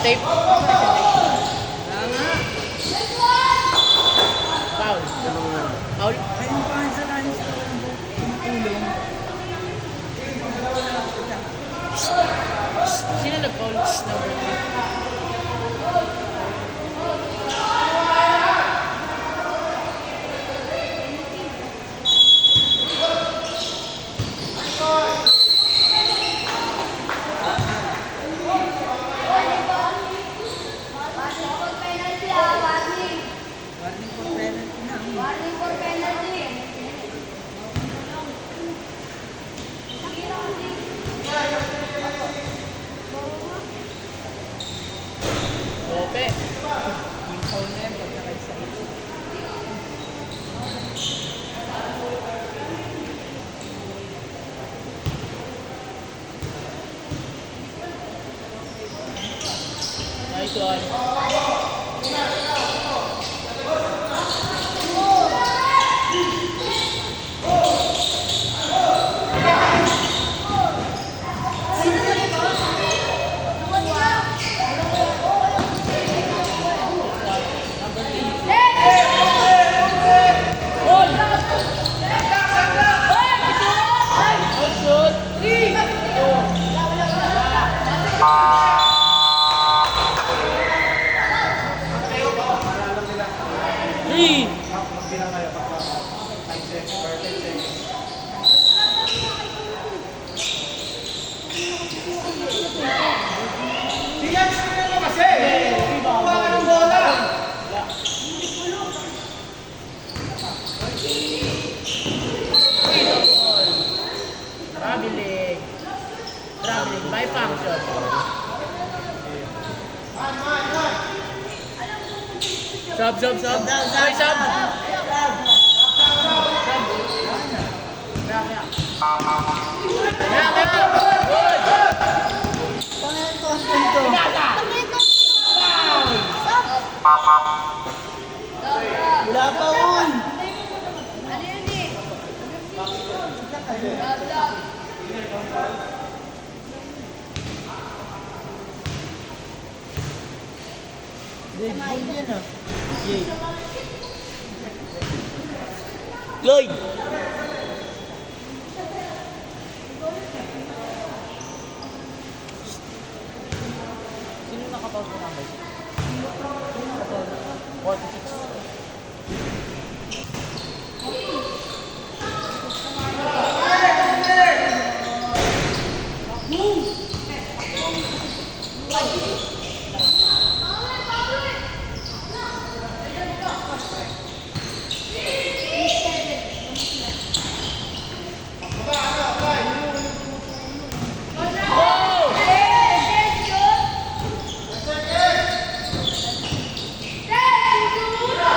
caution tape. Tama. Foul. Foul? Ayun pa sa kanin sa tulong. Sino nag-foul? Number 3. Warning for penalty na. Ope. Yung foul na yan, pag nakaisa. Nice one. Three. Traveling. Traveling by function. Sub. Ay, sub. Sub. Wala pa on. Red bull yan ah. Lloyd! Sino nakapag ko number? 46.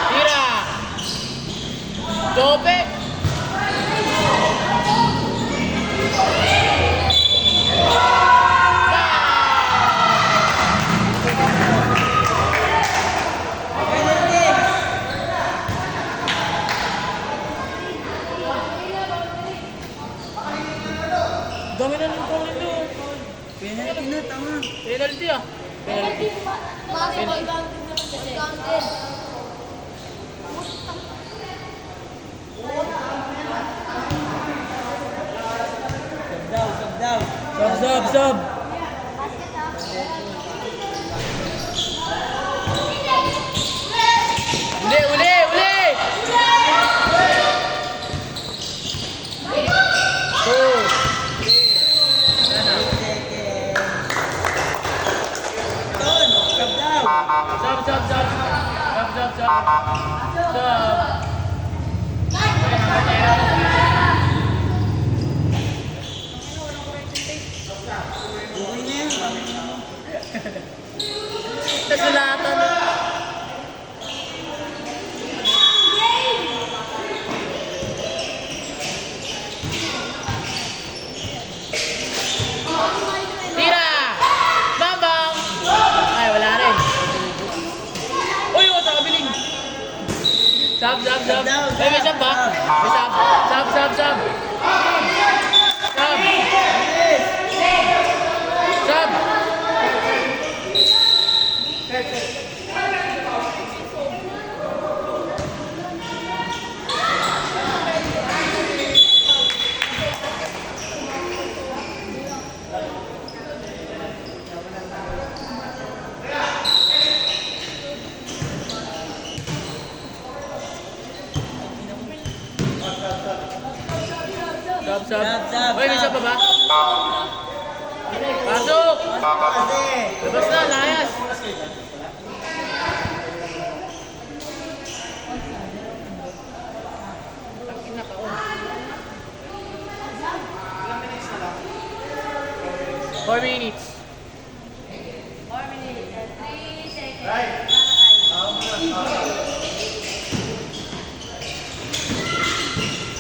Tira! Jope! Dami na ng goal nito. Penalty na, tama. Penalty ah. Penalty. Sub daw. Sub. Uli! Two. Ton, sub daw. Sub. Okay na yan. Nasulatan na. Tira! Bambang! Ay, wala rin. Uy, wala ka biling. Sub. Ay, may sub ba? May sub. Sub. Sub. Sub. Sub. Uy, may sub pa ba? Pasok! Kasi. Labas na, layas! Tangin na ka, oh. 4 minutes. 4 minutes and 3 seconds.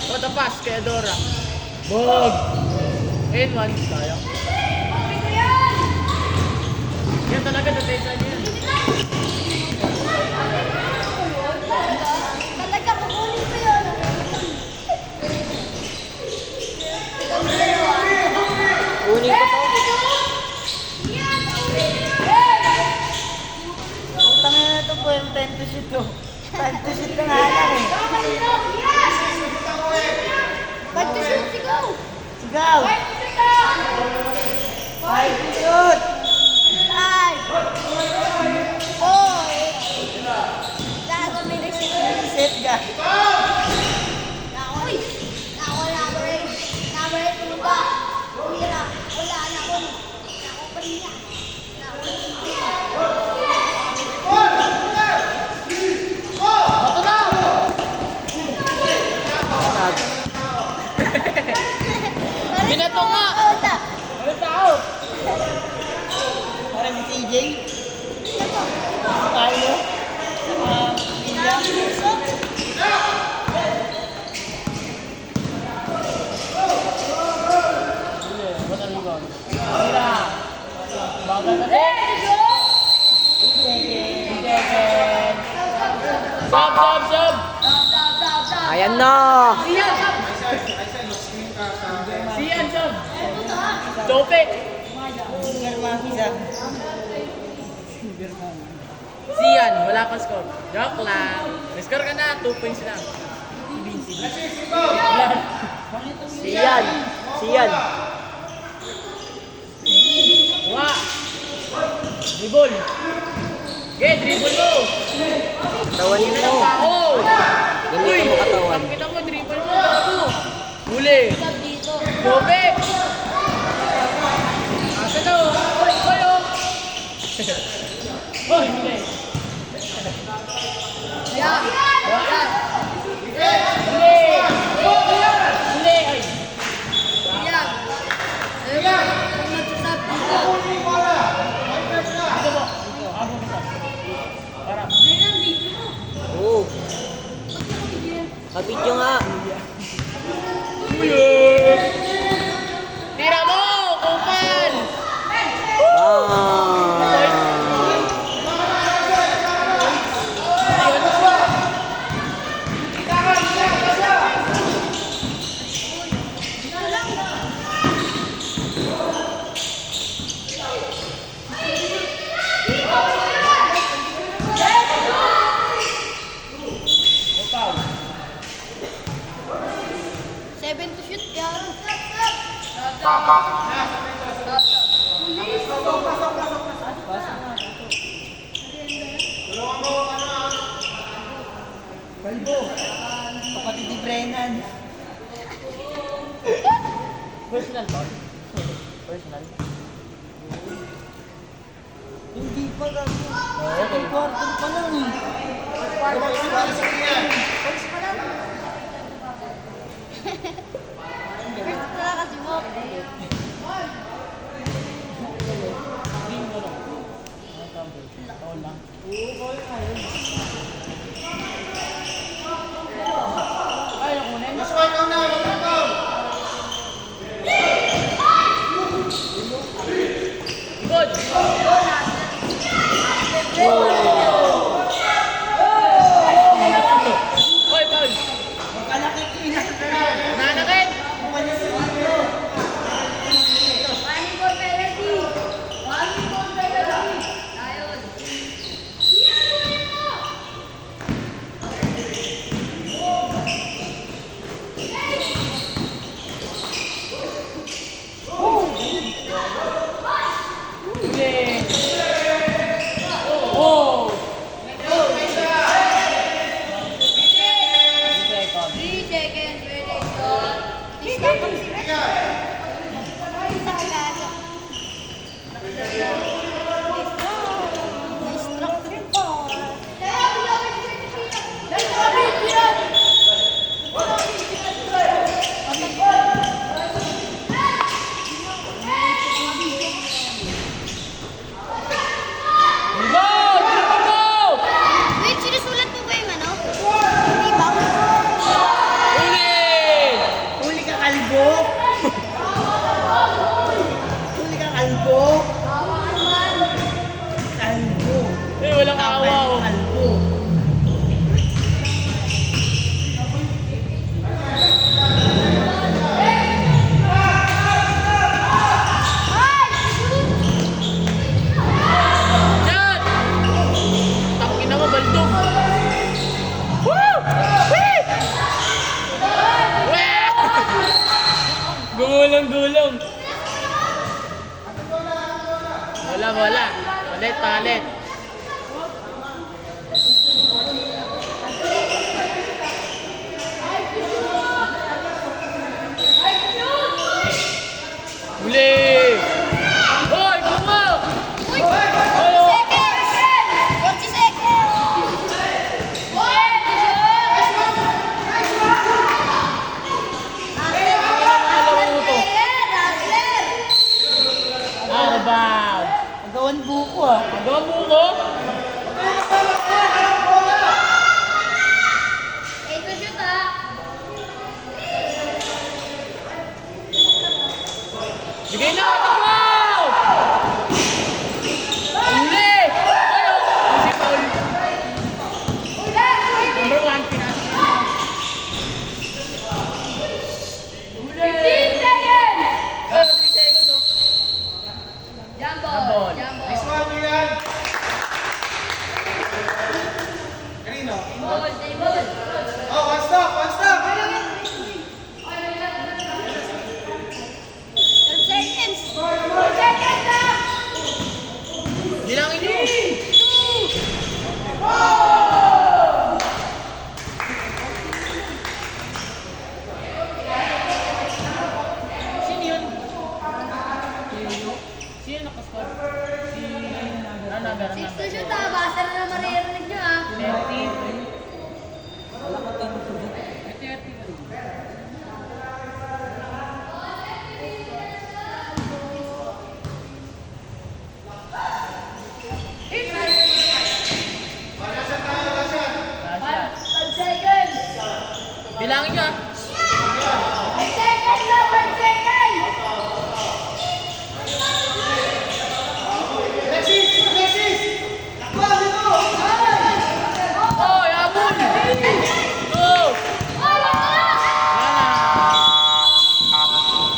What a pass kay Adora. Bog! And 1. Sayang. Yan talaga, depensa niya yan. Talaga, kukunin ko yun. Kunin ko to. Utang na ito po yung 10 to shoot ko. 10 to shoot na nga lang eh. Ba't to shoot, sigaw? Sigaw! Ba't to sigaw? 5 to shoot! 5, 4, Gago, may receipt. Set ka. Uy! Nawala ko rin. Nawala ko ba? Mira, wala na ko. Ako pa niya. Binato nga! Ano tao? Parang si CJ. Tayo. William. Hindi, ba't ang rebound? Tira! Bagal kasi! Second! Sub! Ayan na. Siyan, sub! Siyan, sub! Topik! Siyan, wala pa score. Joke lang. May score ka na, 2 points lang. Siyan. Siyan. Wa! Dribble! Okay, dribble mo! Tawanin mo. Oh! Ganito mo katawan. Kita mo, dribble mo, bago! Huli! Dito. Topik! Asa to? Oy, oy, oh! Oy, huli! Yan. Yan. Huli! Huli! Ay! Yan. Yan. Kung nagsasab dito. Dito mo! Abo kita. Para. Oo. Kapidyo nga. Tira mo! Kupan! Seven to shoot. Yan. Kalbo. Kapatid ni Brennan. Personal ba? Personal? Hindi pa lang. Okay. Quarter pa lang eh. First na kasi mo. Green mo lang. Taon lang. Ay, ako na. Mas good! Hoy, Paul! Makalaki Nanakit! Running ball penalty. Running ball penalty. Ayun. Huli! Oh! Wala. Palit, palit. Huli! Hoy, bunga! Ayo! 40 seconds! Rebound! Agawan buko ah. Magawa mo ko? Ito shoot ah! Bigay na! Wow! Huli! Ayo! Si Paul. Number 1, pinasa. 15 seconds! 3 seconds, oh. Jambol! Nice Table! Oh, one stop, one stop. 12 seconds! 4 seconds na! Bilangin nyo! Sino yun? Sino nakascore? Si... Naga. 6 to shoot ah! Basta na naman naririnig nyo ah! 30. Bilangin nyo ah. 5 seconds na! 5 seconds! Oh, yabon! Go! Wala!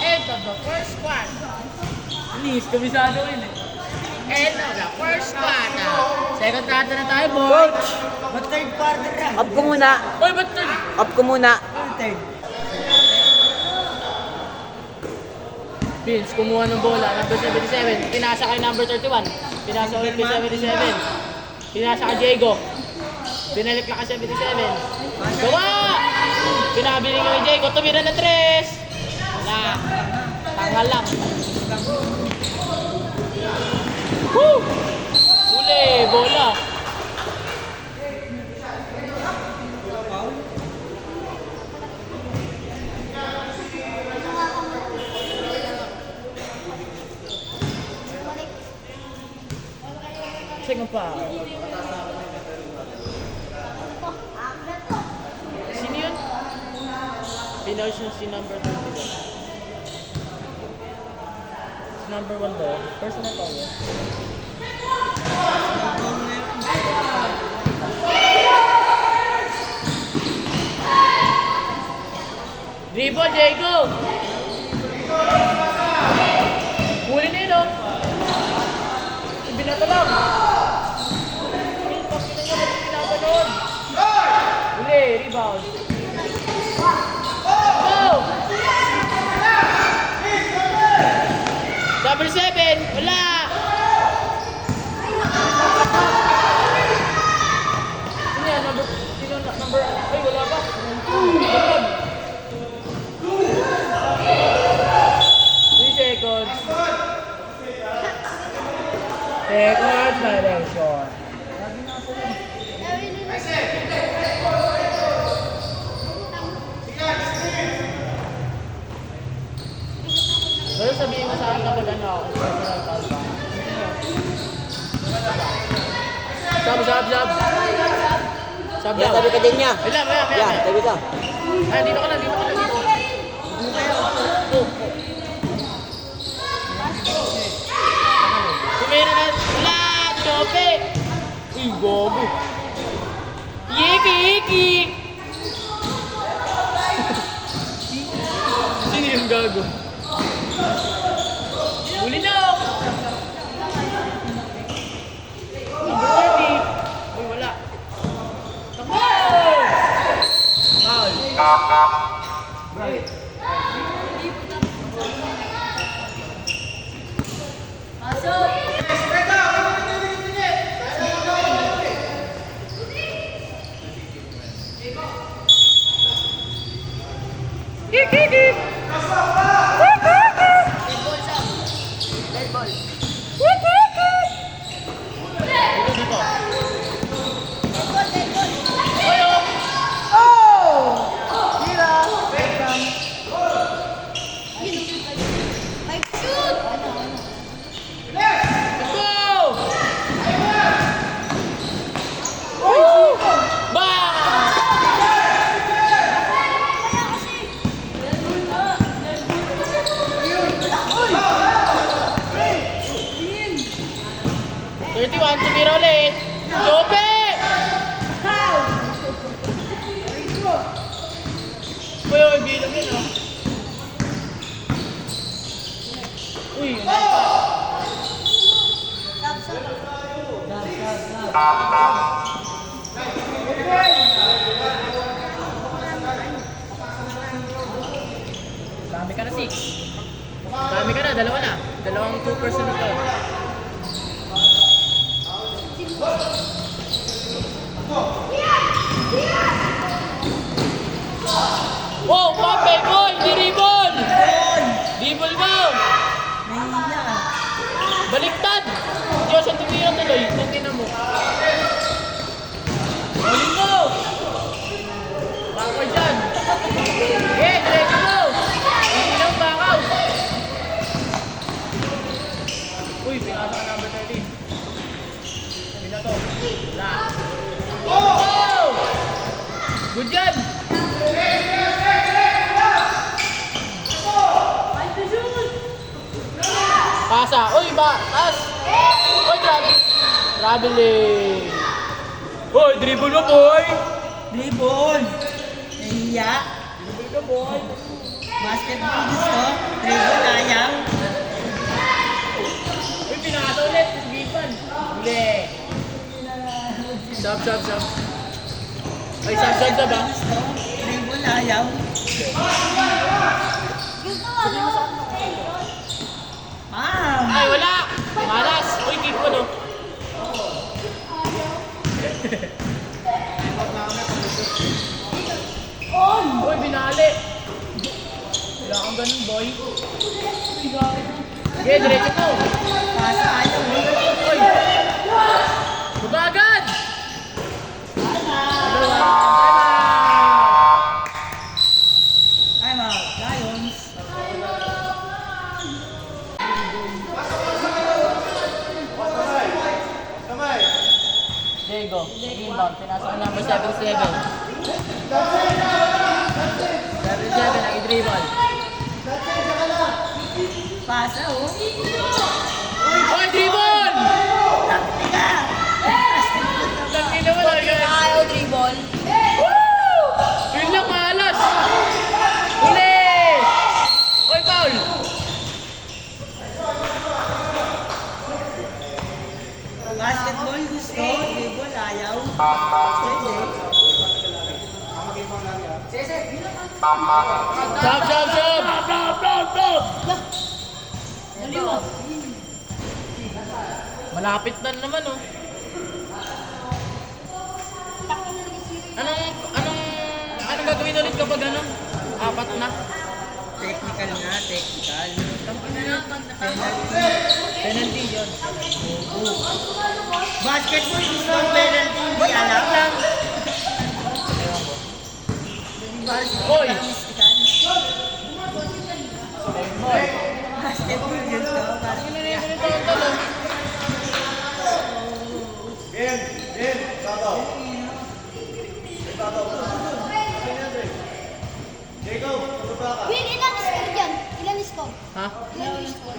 End of the first quarter. Please, kabisado yun eh. End of the first quarter. Second quarter na tayo, boy. Coach! Ba't third quarter na? Up ko muna. Boy, ba't third? Up ko muna. Ano third? Vince, kumuha ng bola, number 77. Pinasa kay number 31. Pinasa ulit kay 77. Pinasa kay Diego. Binalik lang kay 77. Gawa! Pinabili kay Diego. Tumira na 3. Wala. Tangal lang. Woo! Uli, bola. Second pa. Sino yun? Pinoy si number 31. Si number 1 daw. Personal foul yun. Dribble, Diego! Huli na yun, oh! Binato lang! Pinapanood! Huli, rebound! Go! Number 7, wala! Sino yan? Number, ay wala pa! Number 3 seconds! Seconds violation. Pero sabihin mo sa akin kapag ano ako, personal foul pa. Sab. Sab Yeah, daw. tabi ka din niya. Wait lang. Yeah, tabi ka. Ah, dito ka na. Oh. Tumira na. Wala! Chope! Uy, gogo. Yiki! Sino yung gago? Huli na! Number 30. Uy, wala. Takbo! Foul. Pasok! 31, tumira ulit. Jope! Uy, uy, bilang yun, oh. Uy, dami ka na, 6. Dami ka na, dalawa na. Dalawang 2% ito. Wow, Pape, boy! Diribol! Dribble mo! Nahiya. Baliktad! Diyos, ang tumira tuloy. Tingnan mo. Balik mo! Bako dyan! Eh, diretso mo! Hindi lang bakaw! Uy, pinasa ka number 13. Sabi na to. Wala. Oh! Good yan! Pasa! Uy, ba? Taas! Uy, traveling! Uy, dribble mo, boy! Dribble. Nahiya. Dribble ka, boy! Basketball gusto. Dribble ayaw. Uy, pinakata ulit! Gipan! Huli! Sab! Ay, sab ba? Gusto. Dribble ayaw. Ma'am. Ay, wala! Malas! Uy, keep ko, no? Uy, binali! Wala kang ganun, boy. Sige, diretso mo! Pasa ayaw. Uy! Bumagad! Time out. Lions. Kamay. Diego, inbound. Pinasok ang number 77. 77, nag-dribble. Pasa oh. Uy, dribble! Taktika. Laki naman lang. Ayaw dribble. Yun lang, malas! Huli! Uy, foul! Basketball gusto. Dribble ayaw. Stop! Malapit na naman, oh. Anong gagawin ulit kapag ano? Apat na? Technical na, technical. Penalty yun. Basketball gusto. Penalty. Hindi alam lang. Hoy! Basketball gusto. Ben, Sato. Jacob, baba ka. Win, ilan score dyan? Ilan score? Ha?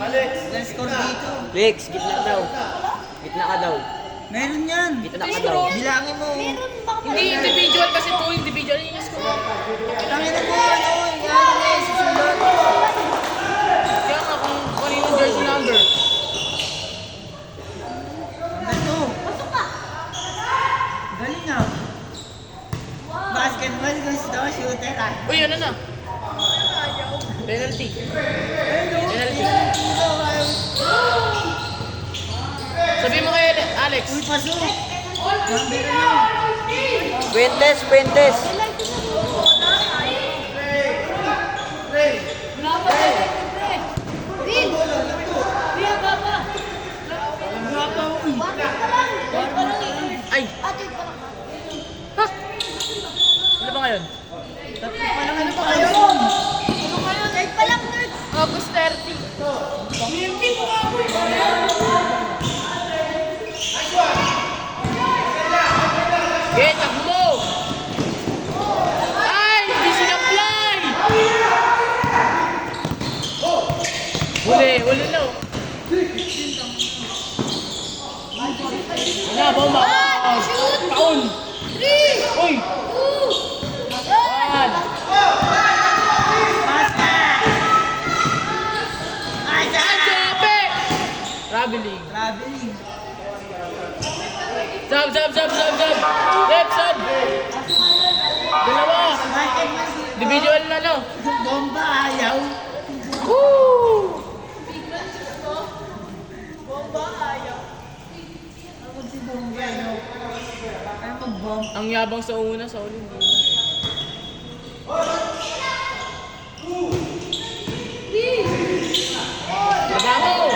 Alex, Let's score dito. Lex, gitna daw. Gitna ka daw. Meron yan. Gitna ka daw. Bilangin mo. Meron baka Hindi individual kasi po, individual yung score. Tangin na mo ano. Yan na eh. Susunod. Kaya nga kung kanino jersey number. Ano? Galing ah. Basketball gusto. Shooter ah. Uy, ano na? Penalty. Penalty. Sabi mo kay Alex. Uy, pasok. Number na. Puentes, Puentes. Win! Ay! Patrick pa lang. Ano ba ngayon? Ano pa kayo? Third pa lang, third. August 30. Okay, takbo mo! Na, bomba. Kaun. Uy. One. Anjope. Traveling. Sab. Left sab. Dalawa. Individual na no. Bomba ayaw. Woo! Bomba ayaw. Ako si Bomba, no? Kaya mag-bomb. Ang yabang sa una, sa uli hindi. Bravo!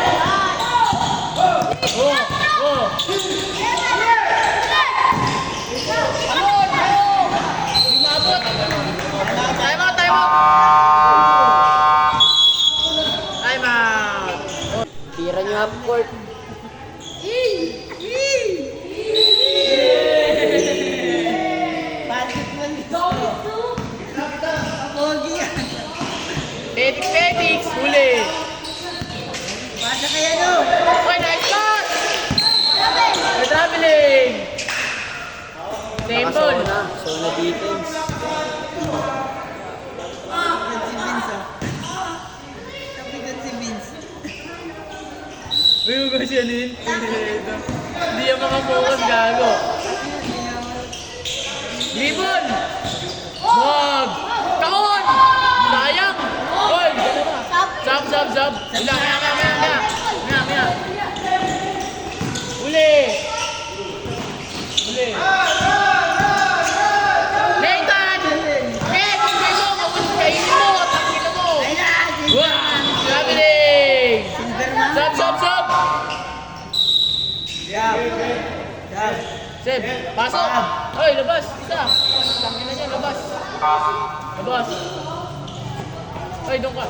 Oh! Hindi maabot! Time out! Time out! Tira niyo half court. Bakit man ito? Pogi yan. Petix! Huli! Basta kaya no? Okay, nice pass! May traveling! Same ball! Zona defense. Yan si Vince, oh. Kapitan si Vince. Uy, huwag siya din. Hindi yung makapokus, gago. Libon! Wag! Taon! Sayang! Hoy! Sab! Wala, maya! Uli! Nathan! Ken! Kain mo! Kainin mo! Tangin mo! Ay na! Wow! Traveling! Silverman. Sab! Yap. Seb, pasok! Hoy, labas! Isa! Tangin na niya, labas! Hoy, doon ka!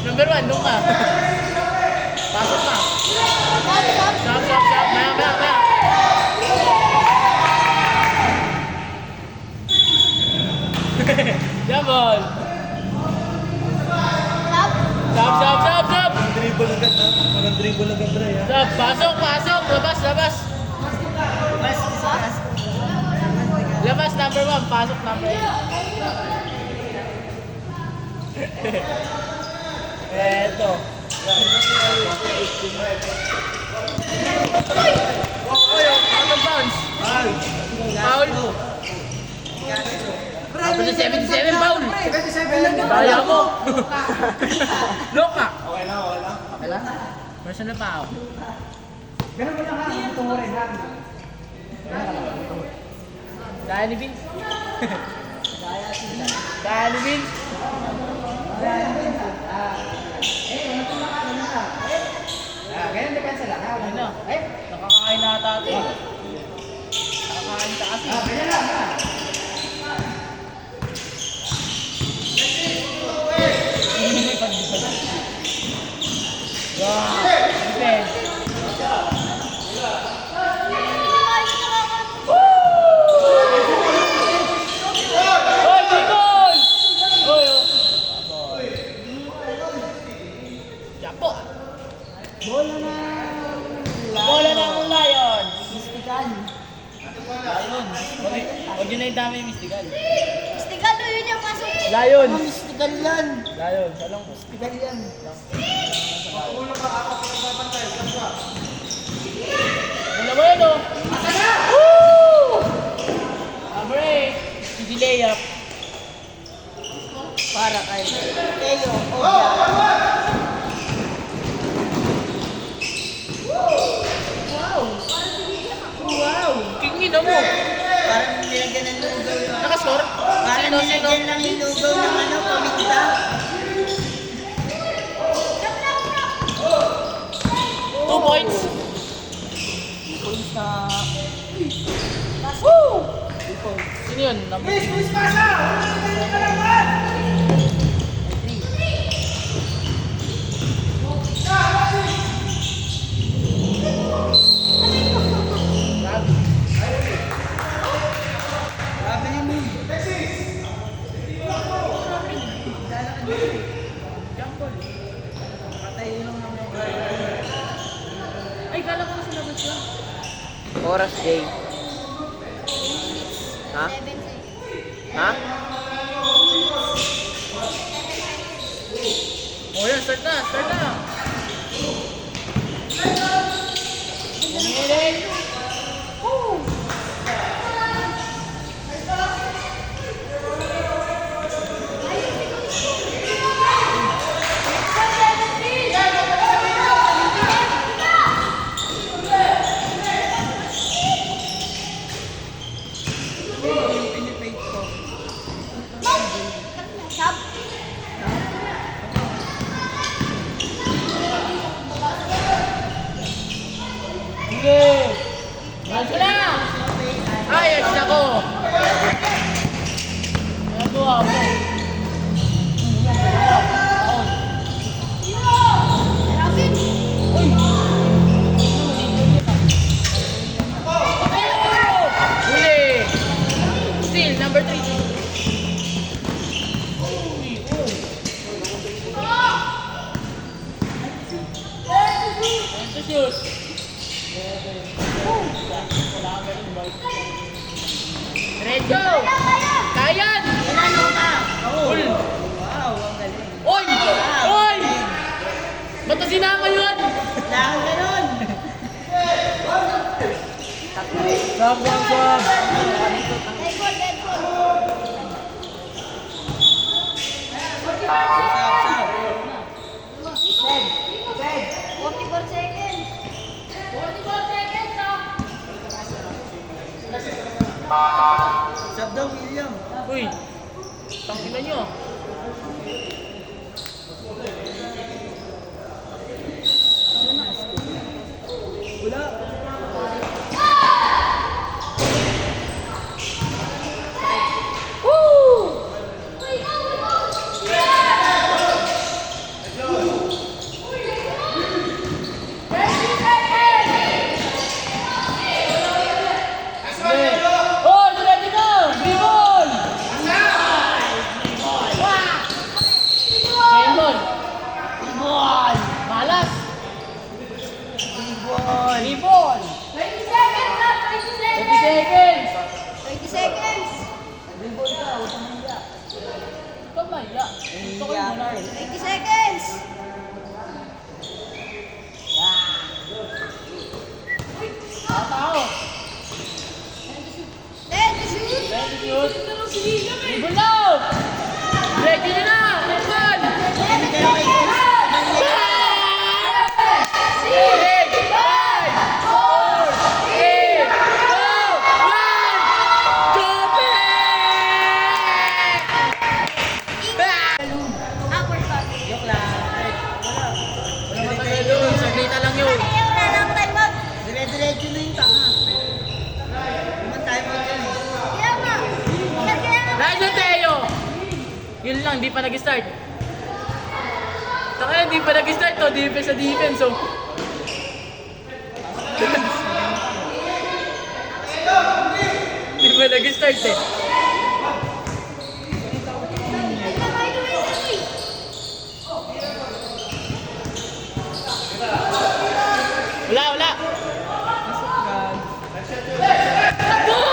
Number 1, doon ka! Pasok ka! Sab! Maya! Jabol! Sab! Dribble agad ha. Parang dribble agad Dre ha. Sab, pasok! Labas! Labas, number 1, pasok, number 8. Eto. Out of bounds. Foul. Number 77, foul. Kaya mo. Loka. Okay lang. Personal foul. Kaya ni Vince. Ganyan depensa lang. Ano? Nakakain na ata ito. Nakakain ka kasi. Wow! Defense. Hoy, Bicol! Hoy, oh. Japo. Bola ng Lion. Mystical. Lion. Huwag yun na yung dami yung mystical. Istigal mo yun yung pasok. Lion. Mystical yan. Lion. Salong. Mystical yan. Wala mo yun, oh. Woo! Number 8. Easy layup. Para kay Teo. Obya. Wow! Kingin mo. Parang nilagyan ng lugaw yung... Nakascore? Parang Sino? nilagyan lang yung lugaw ng ano, paminta. 2 points. Points na... Sino yun? Number 3. Grabe niya mo. Patay lang naman. Oras, Jay. Ha? 7 seconds. Ha? O yan, start na, start na. Umiling. Stop. Sige. Nice na. Ayos ako. Nagawa mo. Robin. Huli. Still, number 3. Shoot. Diretso. Kayan. Full. Wow, ang galing. Oy! Oy! Ba't na sinama yun? Lang ganun. Sab, sab, sab. Dead ball, dead ball. Sab, sab. 44 seconds. 44 seconds, Sab daw, William. Uy! Tangina nyo. Wala. Oh, ready na! Green ball! Green ball! Malas! Green ball! 20 seconds, 20 seconds! 20 seconds. Ikaw maya. Gusto ko yung muna. 20 seconds. Tao! 10 to shoot. Ready shoot! Green ball now! Ready na! Green ball! 11 seconds. 6, 5, 4, 3, 2, 1, Upward shot. Joke lang. Ay, wala. Wala matagal doon, saglita lang yun. Ayaw na lang time out. Dire-diretso na yung tanga. Naman tayo mo dyan. Kaya nga. Kaya nga. Dahil sa Teo! Yun lang, di pa nag-start. Taka di pa nag-start to, defense sa defense oh. Di pa nag-start eh. Wala, wala. Takbo!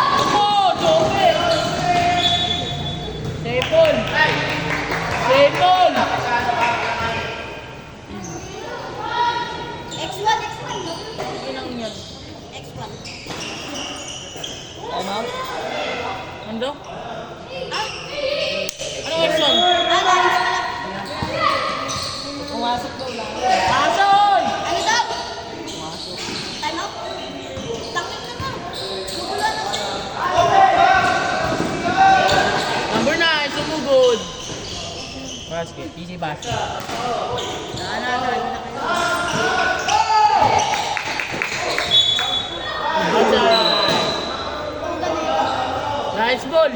Takbo! Joke! Sepon! Sepon! X1, X1. Inang yan. X1. Time out. Ando? Ano Wilson? Ah, galing sa pala. Pumasok daw lang. Ason! Ano daw? Time out. Takip na na. Gugulo na. Number 9, sumugod. Basket, easy basket. Nice ball.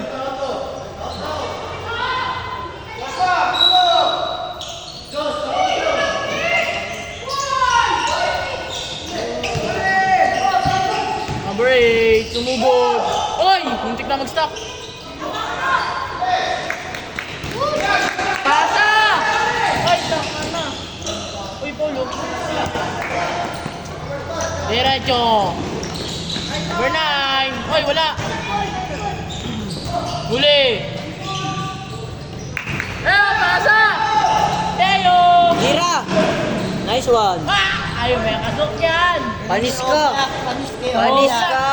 Number 8, sumugod. Oy! Muntik na mag-stop. Pasa! Ay, tama na. Uy, Polo. Diretso. Number 9. Hoy, wala. Huli. Pasa! Teo! Tira! Nice one. Ayaw, may kasok yan. Panis ka. Panis kayo. Panis ka.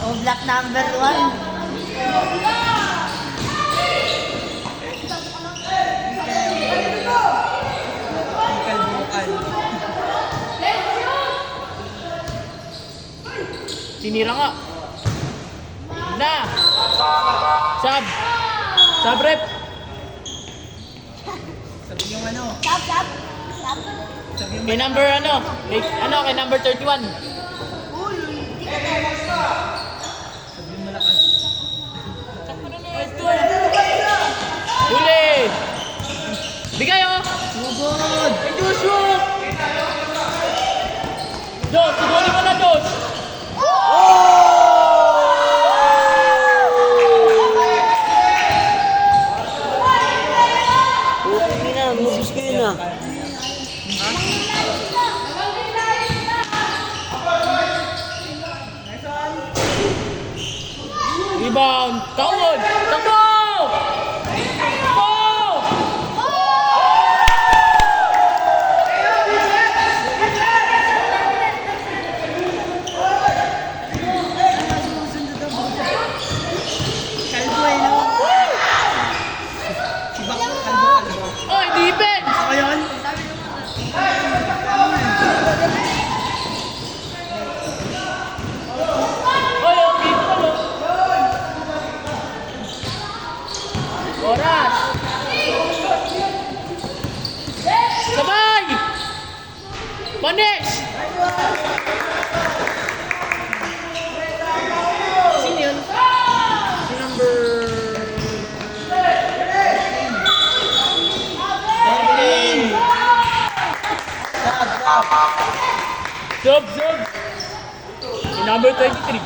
Oh, black number 1. Sinira nga. Na! Sab! Sab rep! Sabi yung ano. Stop, stop. Stop. Kay number kay number 31. Uy, hindi ka tayo. Sabi yung malakas. Huli! Bigay oh! Sugod! Ay, Joshua! Josh, sugodi mo na, Josh! Okay na, moves kayo na. Rebound! Tawad! Takbo! Takbo! Kalbo eh, no? Si Bak, kalbo. Oy, defense! Ako yun? Oy, okay pa no? Oras! Sabay! Manis! Sino yun? Si number... Sub! Si number 23.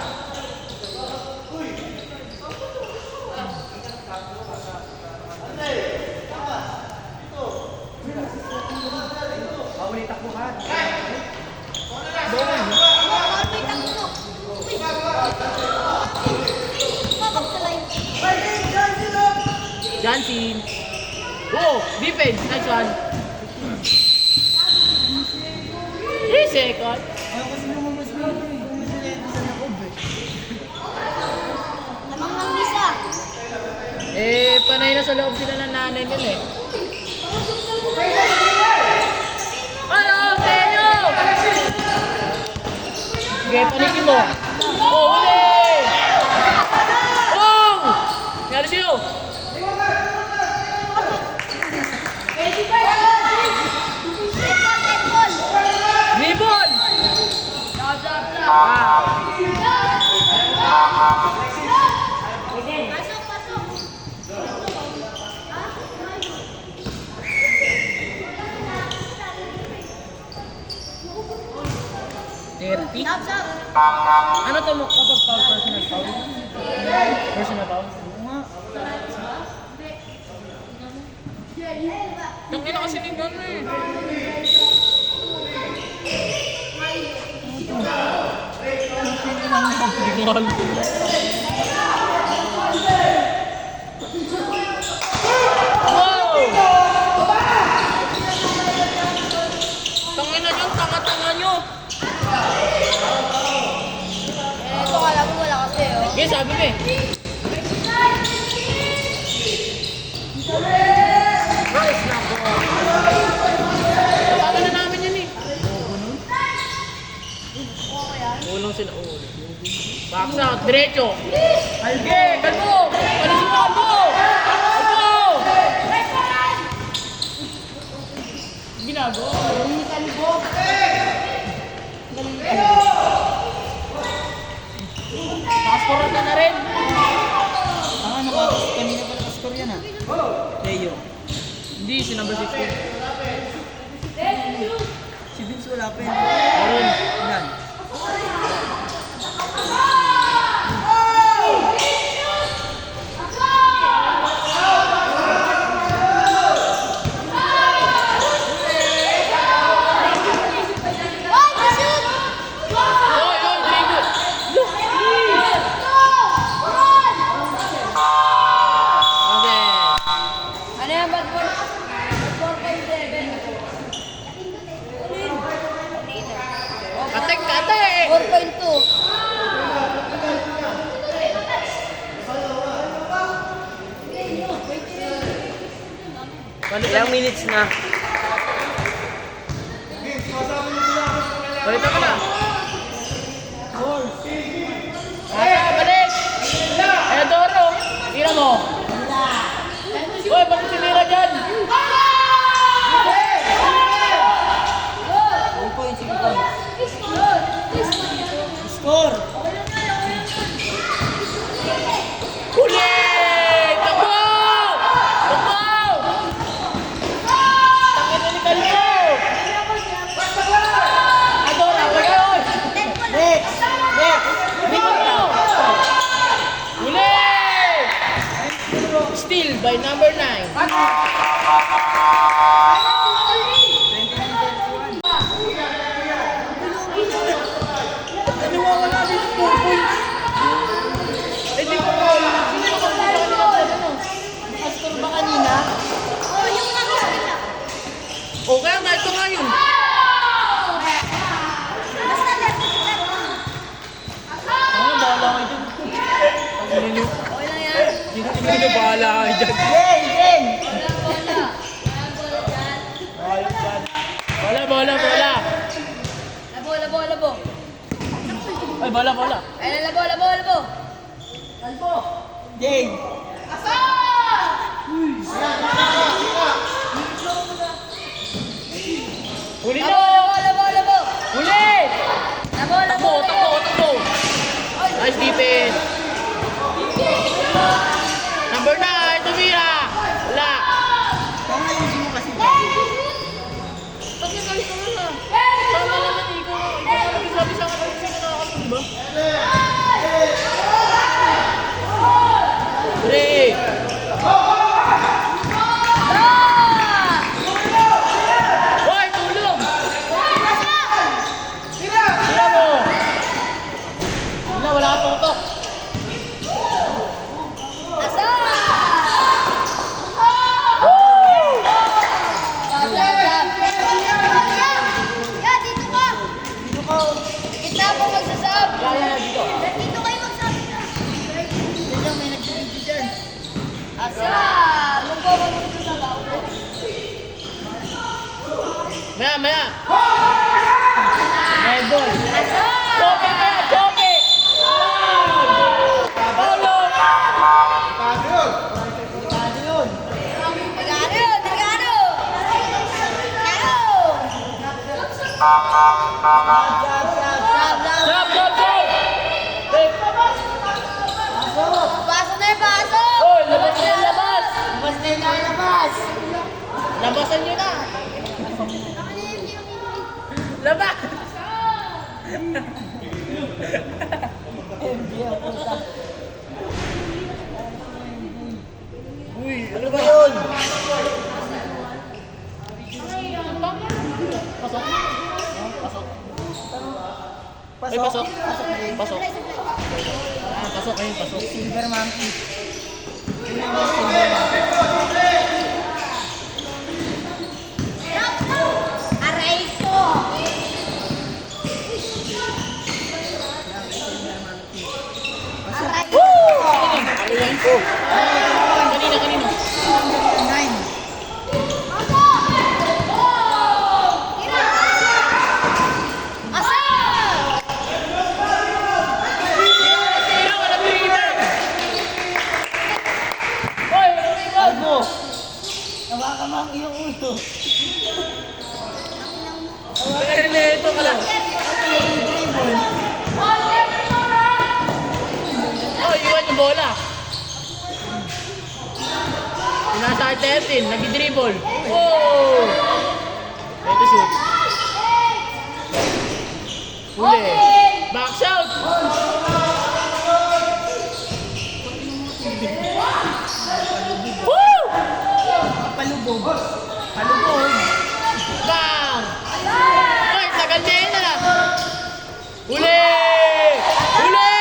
Bawal takbuhan. Johnson. Oh, defense. Nice one. 3 seconds. Ayaw kasi lumamas mo. Sa nakob eh. Lamang ng isa. Panay na sa loob sila ng nanay nila eh. Ano? Tenyo! Sige, panikin mo. Oh, huli! Oh! Nangyari sa'yo? Ribbon! Wow! Pasok, pasok. Dirty. Stop, stop. Ano to mo kapag foul? Personal foul? Personal foul? Tangin na kasi ng gano'n eh. Hindi ko alam. Wow! Tangin na dyan, tanga-tanga nyo. Ito, alam mo wala kasi, oh. Okay, sabi mo eh. Nice na po. Tapagan na namin yan eh. Ulong sila. Box out, diretso. Alge, kalbo! Palisin mo, kalbo! Kalbo! Ginagawa. Hindi kalbo. Nakaskoran ka na rin. Kanina pa nakascore yan ah. Leo. Hindi, si number 16. Si Vince wala pa yun. Meron. Yan. Oy, dribble. Look! Katek, katek! 4.2. Ilang minutes na? Balik ka na. Balik! Edoro! Tira mo. Uy, bakit sinira dyan? 1.6. Score! Huli! Takbo! Takbo! Tangin na ni Kalbo! Adora, pagkaon! Next! Next! Bino! Huli! Steal by number 9. Nawawala dito 4 points. Eh, di ko po. Hindi ko Score ba kanina? Oh, yung mga sila. O kaya nga, ito nga yun. Basta left. Ano, bahala kayo dyan. Ano nyo? Okay lang yan. Hindi nyo bahala kayo dyan. Game! Game! Bola, bola, bola. Labo. Ay, bola, bola. Ay, labo. Game! Huli na! Labo. Huli! Labo. Takbo. Nice defense. Number 9, tumira. Wala. Tama yung mo kasi. Pag nagalit ko na. Tama naman, ikaw sabi sa akin, sino nakakasal, di ba? Huli! Hoy, tulong! Tira mo! Wala ka tutok. Asa! Ya, dito ka. Kita mo magsasab. Kaya na dito. Dito kayo magsasab. Yan lang, may nag-video dyan. Asa! Lupo mo magsasab. Maya. May ball. Asa! Choke kaya, choke! Paulo! Paano yun? Nagano! Jump! Hey, Pasok na yung pasok! Oy, labas na yung labas! Labas na yung lalabas! Labasan nyo na! Labas! Uy, ano ba yun? Pasok. Ay, pasok. Pasok. Pasok ayun, pasok. Silver Monkey. Aray ko! Aray ko! Kaluwan ko. Kanina. 9. Asa! Tira, wala tira! Hoy, Albo! Nawakamang iyong ulo. ito ka lang. Oh, iwan yung bola. Nasa 13, nag-dribble. Oh! Ito shoot. Huli. Back shot. Woo! Palubog. Palubog. Bang! Hoy, tagal niya yun na. Huli! Huli!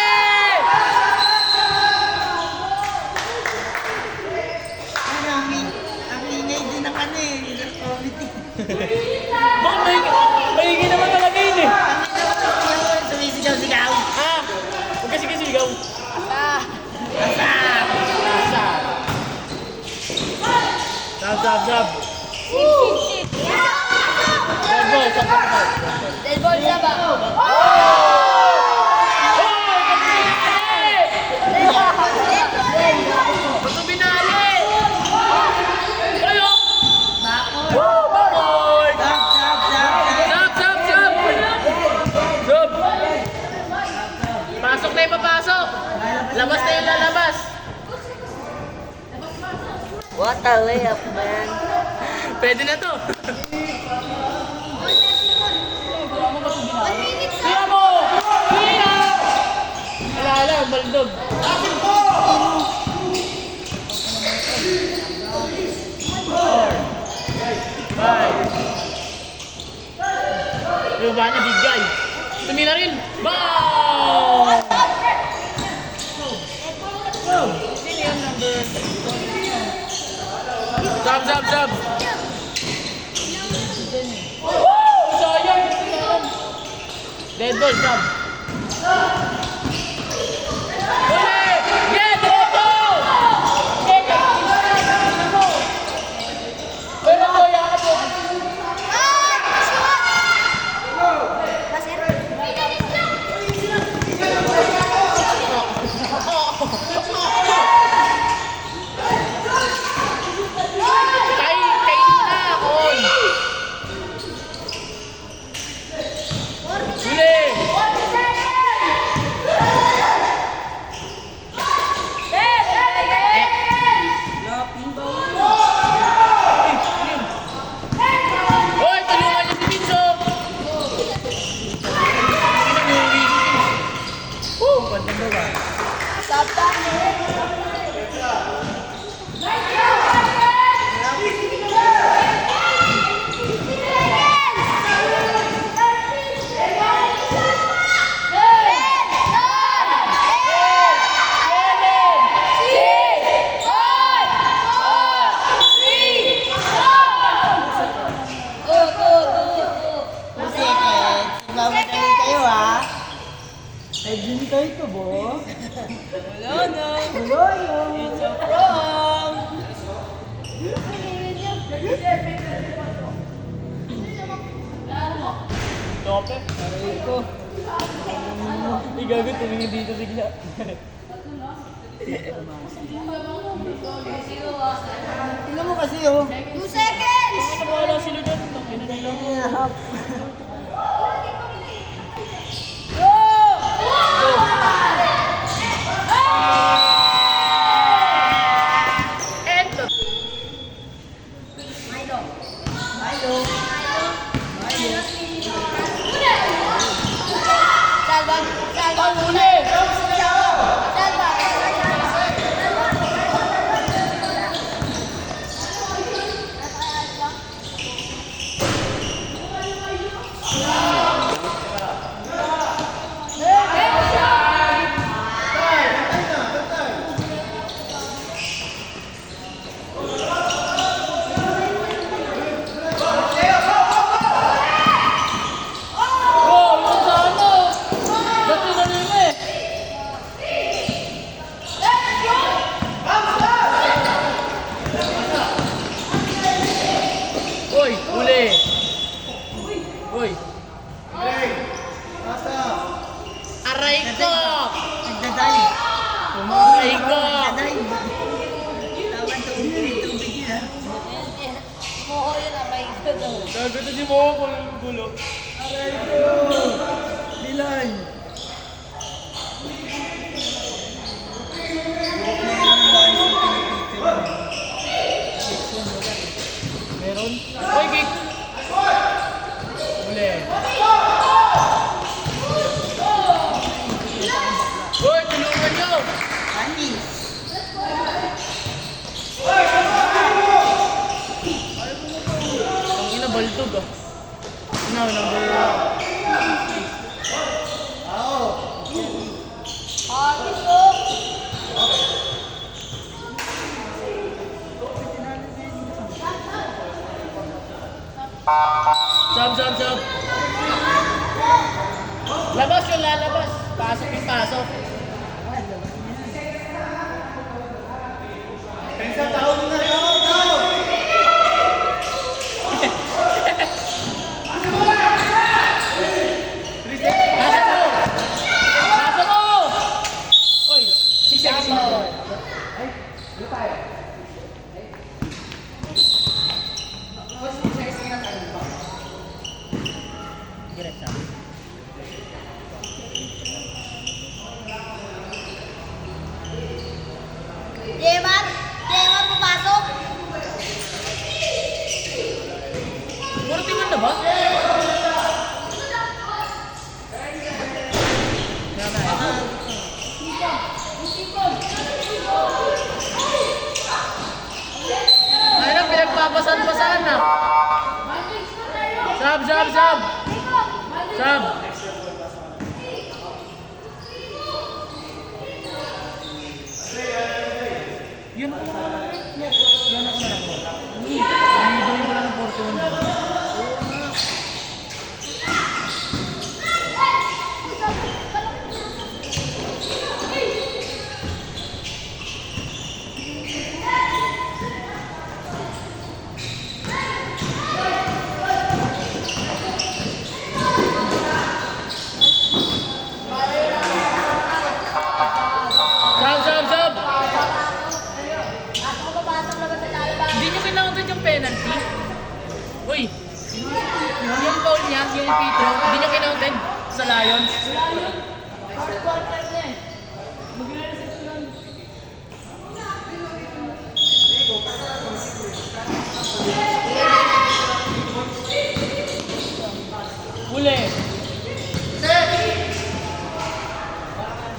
Ay, ang ingay din ng ano eh. Ng committee. Bakit may naman talaga yun eh. Ang ingay Dead ball siya ba? Ba't mo binali? Ayo! Bakoy! Sab! Pasok na yung papasok! Labas na yung lalabas! What a layup, man. Pwede na to! 1 minute sa... Tira mo! Tira! Wala lang, baldog. Bye. Yung ba niya, big guy. Tumila rin. Bang! Sino yung number? Sab! Woo! Sayang! Dead ball, Sab. Uli! Yeah, diretso! Pero to, yakap mo. Kainin mo na, Kon. Uli! Hoy, tulungan niyo si Pinso! Mamadali kayo ha. Ay, hindi kayo ito, bo. Wala na. Wala na. It's a prom. Tope. Aray ko. Igagot, tumingin dito bigla. Tingnan mo kasi, oh. 2 seconds! Ano ba wala sila dyan? Tangina nila. Hinahap. Eto. Salva! Ang uli! Salva! Oh, yung sa ano? Dati na nila eh. Uy, uli! Uy! Aray ko! Nagdadali. Aray ko! Nagdadali. Tawag ito, tubig yun, ha. Oo, yun ang may gulo. Gagawin si Momo kung yung gulo. Bilay. Meron? Uy, kick! Uli! Uy, tulungan nyo! Andy. Ang ina, baltog ah. Ano, number... Sab! Labas yung lalabas. Pasok yung pasok. Direct sa akin. Demar! Demar, papasok! Puro tingnan na ba? Ay na, pinagpapasan-pasan na. Sab, sab, sab. Sab. Yun ako na lang. Yun ako na lang. Hindi ko lang ng 41. Sab, sab, sab. Pasok ko, papasok naman sa lalabas. Hindi nyo kailangan yung penalty. Uy, yung foul niya, yung Petro, hindi nyo kailangan sa Lions. Huli.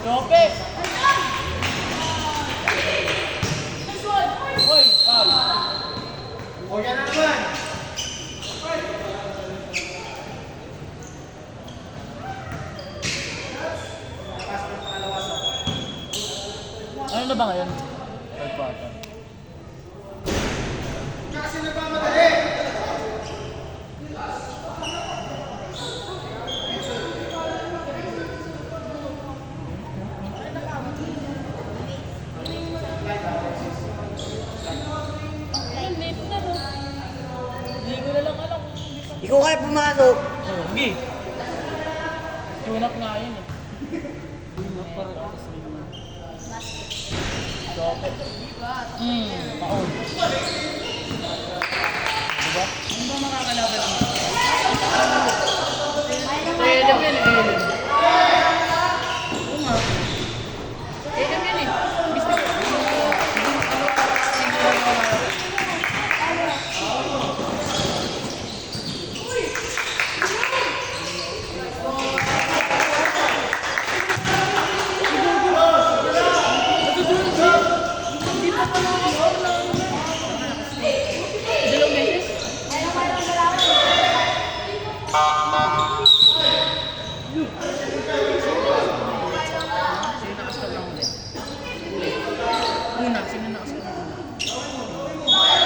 Lopez. Uy, foul. O yan na naman. Ano na ba ngayon? Third quarter. Kasi nagmamadali. Hindi ko na lang alam. Ikaw kaya pumasok. Oh, sige. Tunak nga yun eh. Lopez. Paon. Diba? Ano ba makakalaban ang Elam yan, Elam. Oo nga. Elam yan eh. Gusto ko. Dalawang beses? Sino nakastop lang ulit? Una, sino nakastop lang una?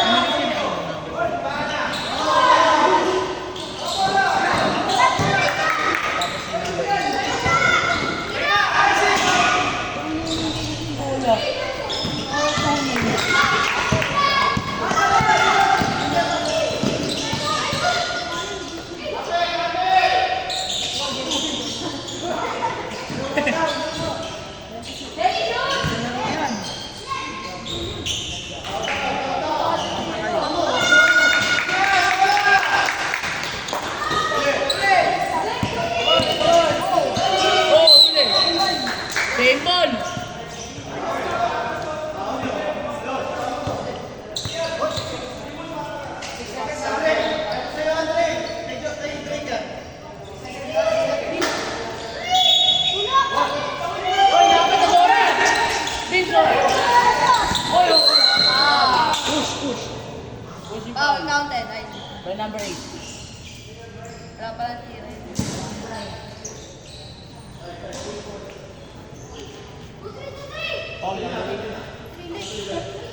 Hindi ko sila Oh, uli! Same ball! Oy, dapat na bola! Vince, oy! Oy, oh! Push, push. Pushing Foul foul. counted. Ay, By number 8. wala pala tira. Foul number 8.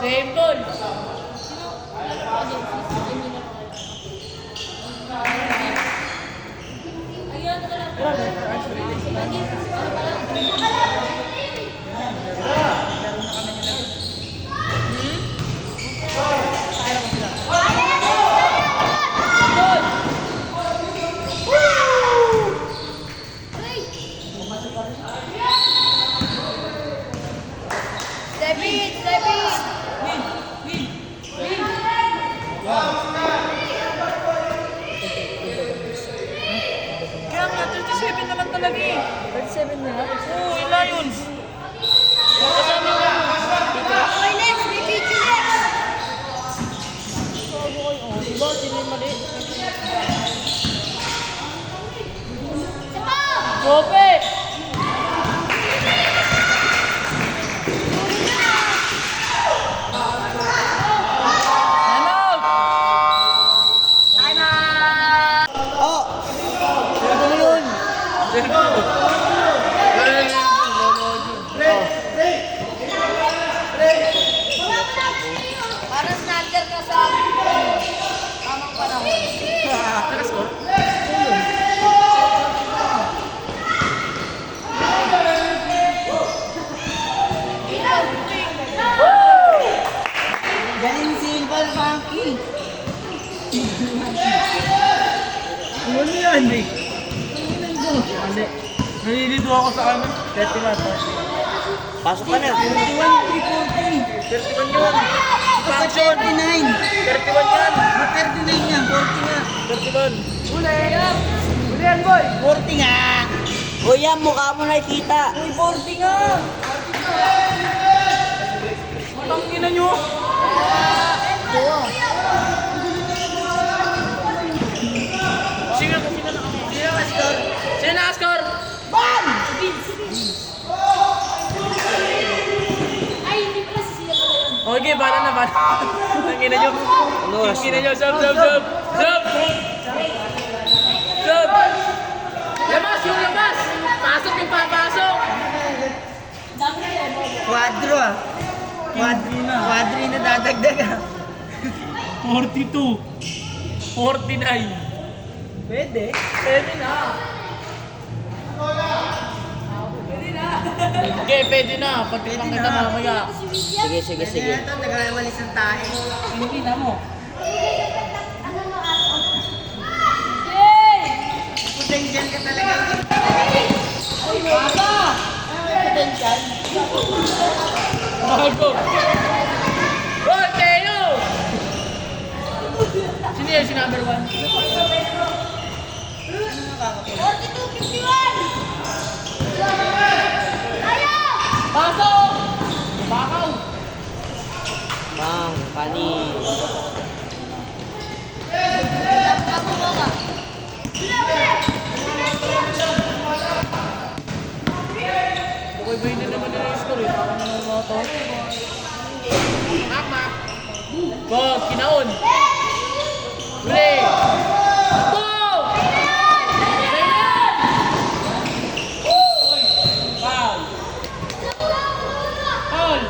Same goal. Kaya nga, 37 naman talaga eh. 37 na lang. Oo, yung Lions. Kasama yung Lions. Okay, next. May picture next. Diba, sino yung mali? Sapa! Sope! Ano? Oh! Ano yun? Parang snatcher ka sa tamang panahon. Galing simple, Funky. Ano yan eh? Mali. Nalilito ako sa ano. 30 na to. Pasok ka na. 21, 340. 31 yun. Action! 39. 31 yan. 39 yan, 40 nga. 31. Uli yan, boy! 40 nga. O yan, mukha mo nakikita. Uy, 40 nga! Matangina nyo! Sino na-score? Sino na-score? Ay, hindi pala si Sila pala yun. Okay, bala na, bala. Tangina nyo. Ano oras Tangina na? nyo, sub! Labas yung labas! Pasok yung papasok! Quadro ah. Quadri na dadagdag ah. 42. 49. Pwede. Pwede na. Okay, pwede na. Pagkitang kita mamaya. Sige, sige, sige. Ito, nag-awalis ng tae. Hindi na mo. Potential ka talaga. Pasa! Bago. Hoy, Teo! Sino yan si number 1? 42-51! Ayaw! Pasok! Bakaw! Bang, panis. Bukoy-buhay na naman nila yung score eh. Parang naman mga to. Mama! Boss, kinaon! Uli! Go! Foul! Foul!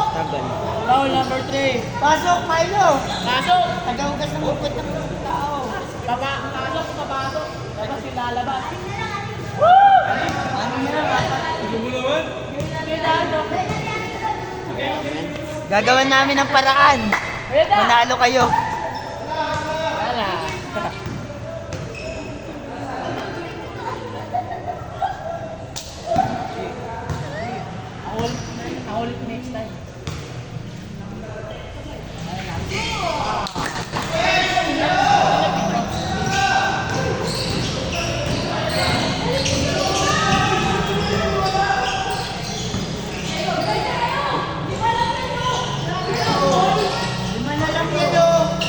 Tagal. Foul number 3. Pasok, Milo. Pasok! Tagaugas ng upit ng tao. Pasok, papasok. Tapos ilalabas. Ano na lang, Cuidado. gagawan namin ng paraan. Cuidado. Manalo kayo. Wala. Ako ulit next time. Lima na lang yan oh.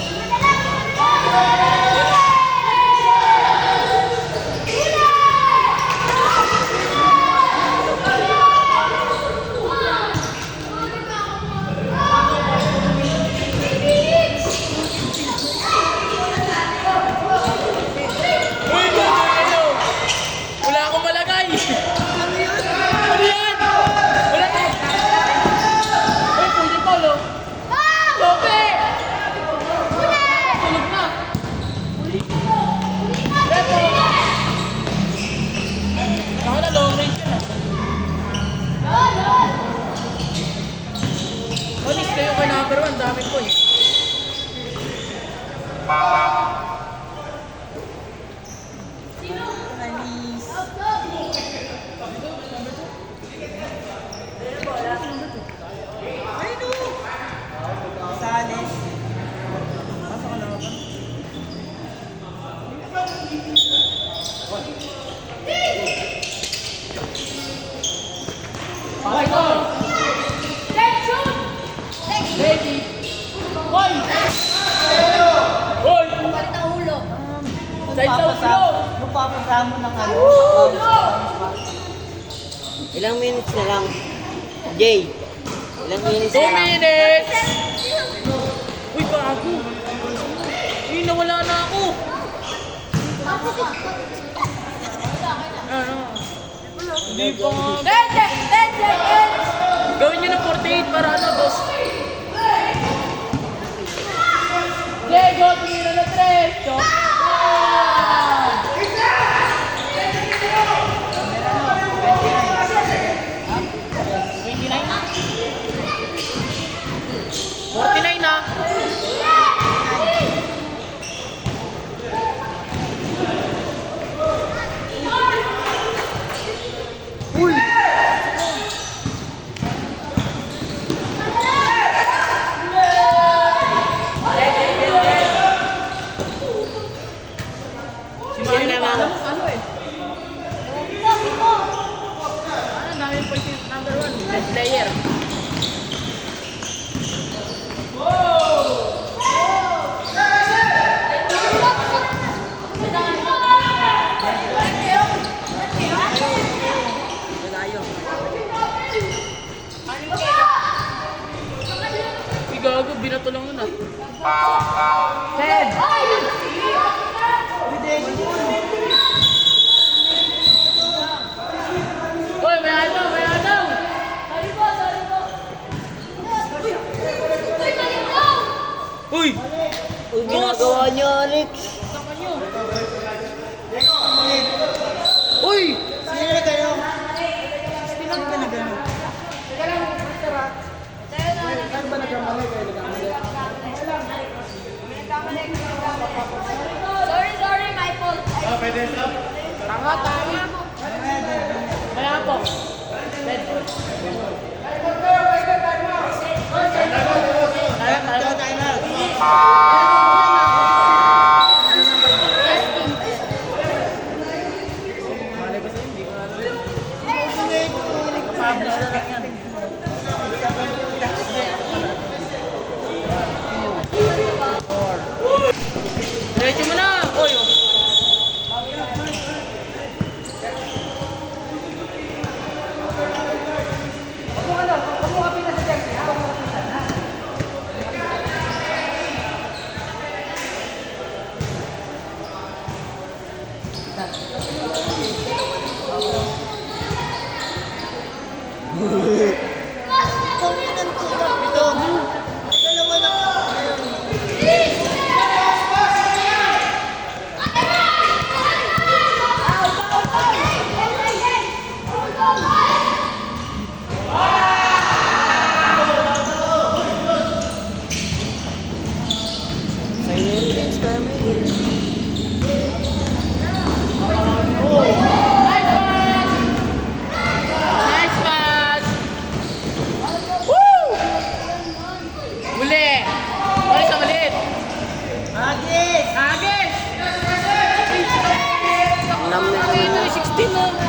reklamo ng ano. Ilang minutes na lang. Jay, ilang minutes 2 na lang. minutes! Uy, bago! Uy, nawala na ako! Ano? Hindi pa nga. 10 seconds! Gawin nyo na 48 para ano, boss? Diego, tumira na 3! Chok! na? 49 na! Sino naman? Ano eh? Ano, dami point number 1, best player. Gago, binato lang nun ah. Uy, may ano, may ano! Uy! Uy, ginagawa niyo, Alex. Saka nyo! Uy! Sino na kayo? Sino ka na gano'n? Saan ba nagkamali kayo? Sorry, my fault. Tanga, tanga! Kaya po. Bed. Tayo na. Diretso mo na! Uy! Oh. Nice pass! Woo! Muli! Muli sa maliit! Agis! Agis! Nam na. 16 mo!